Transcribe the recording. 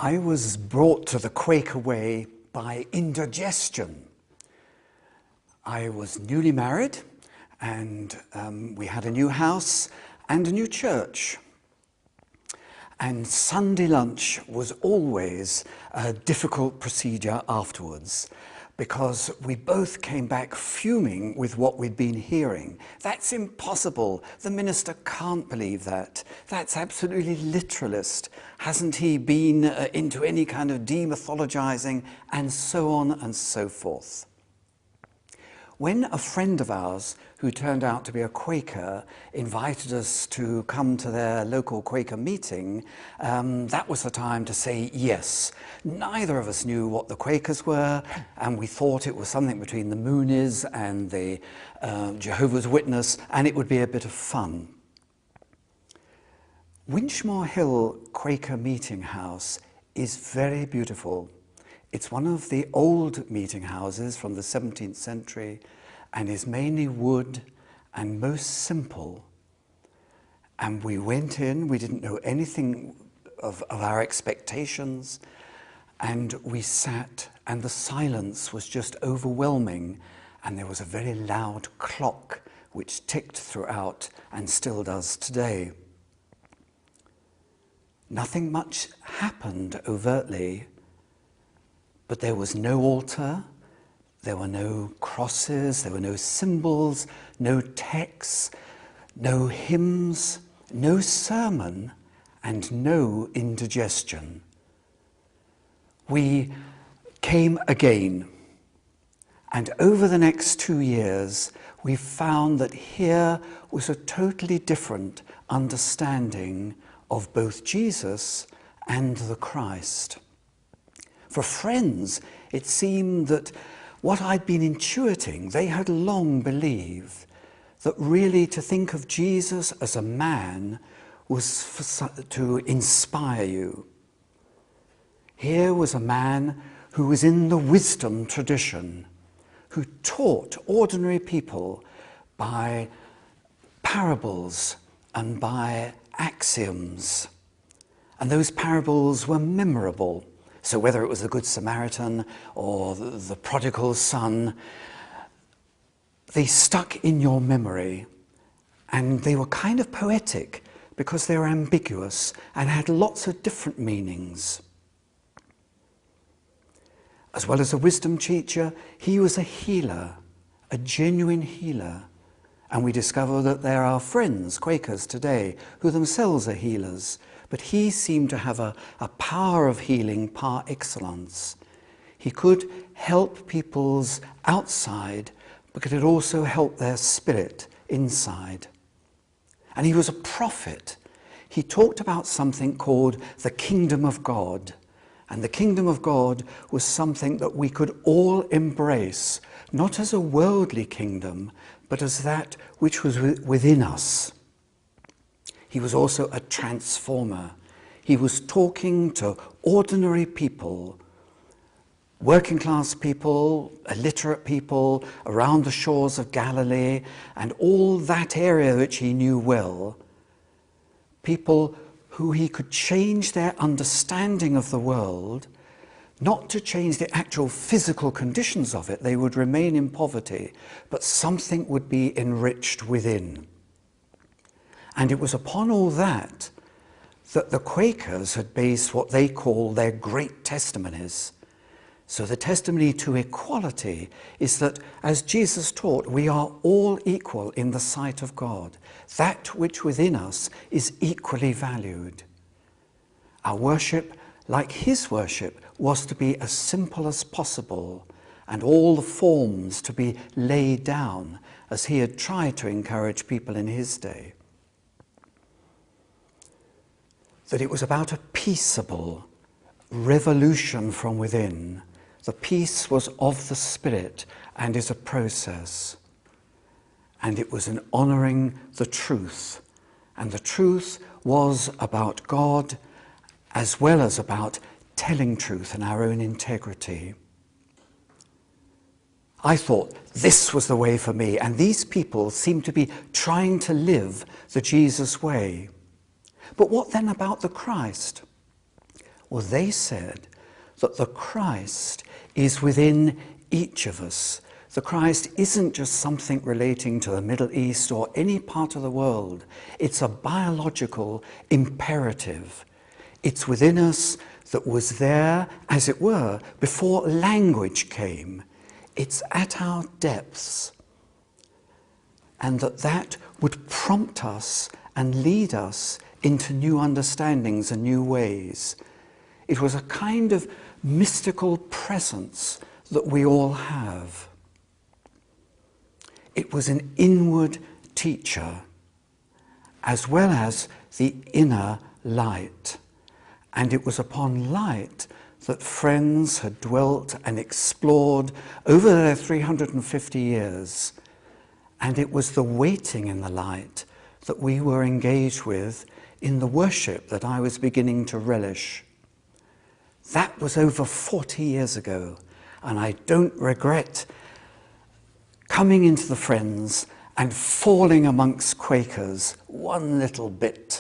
I was brought to the Quaker way by indigestion. I was newly married and we had a new house and a new church. And Sunday lunch was always a difficult procedure afterwards because we both came back fuming with what we'd been hearing. That's impossible. The minister can't believe that. That's absolutely literalist. Hasn't he been into any kind of demythologizing, and so on and so forth. When a friend of ours, who turned out to be a Quaker, invited us to come to their local Quaker meeting, that was the time to say yes. Neither of us knew what the Quakers were, and we thought it was something between the Moonies and the Jehovah's Witness, and it would be a bit of fun. Winchmore Hill Quaker Meeting House is very beautiful. It's one of the old meeting houses from the 17th century and is mainly wood and most simple. And we went in, we didn't know anything of our expectations, and we sat, and the silence was just overwhelming, and there was a very loud clock which ticked throughout and still does today. Nothing much happened overtly, but there was no altar, there were no crosses, there were no symbols, no texts, no hymns, no sermon, and no indigestion. We came again, and over the next 2 years, we found that here was a totally different understanding of both Jesus and the Christ. For friends, it seemed that what I'd been intuiting, they had long believed, that really to think of Jesus as a man was to inspire you. Here was a man who was in the wisdom tradition, who taught ordinary people by parables and by axioms. And those parables were memorable. So whether it was the Good Samaritan or the prodigal son, they stuck in your memory, and they were kind of poetic because they were ambiguous and had lots of different meanings. As well as a wisdom teacher, he was a healer, a genuine healer. And we discover that there are friends, Quakers today, who themselves are healers. But he seemed to have a power of healing par excellence. He could help people's outside, but could also help their spirit inside. And he was a prophet. He talked about something called the kingdom of God. And the kingdom of God was something that we could all embrace, not as a worldly kingdom, but as that which was within us. He was also a transformer. He was talking to ordinary people, working class people, illiterate people around the shores of Galilee and all that area which he knew well. People who he could change their understanding of the world, not to change the actual physical conditions of it, they would remain in poverty, but something would be enriched within. And it was upon all that that the Quakers had based what they call their great testimonies. So the testimony to equality is that, as Jesus taught, we are all equal in the sight of God. That which within us is equally valued. Our worship, like his worship, was to be as simple as possible, and all the forms to be laid down, as he had tried to encourage people in his day. That it was about a peaceable revolution from within. The peace was of the Spirit and is a process. And it was an honouring the truth. And the truth was about God as well as about telling truth and our own integrity. I thought this was the way for me, and these people seemed to be trying to live the Jesus way. But what then about the Christ? Well, they said that the Christ is within each of us. The Christ isn't just something relating to the Middle East or any part of the world. It's a biological imperative. It's within us that was there, as it were, before language came. It's at our depths. And that would prompt us and lead us into new understandings and new ways. It was a kind of mystical presence that we all have. It was an inward teacher, as well as the inner light. And it was upon light that friends had dwelt and explored over their 350 years. And it was the waiting in the light that we were engaged with in the worship that I was beginning to relish. That was over 40 years ago, and I don't regret coming into the Friends and falling amongst Quakers one little bit.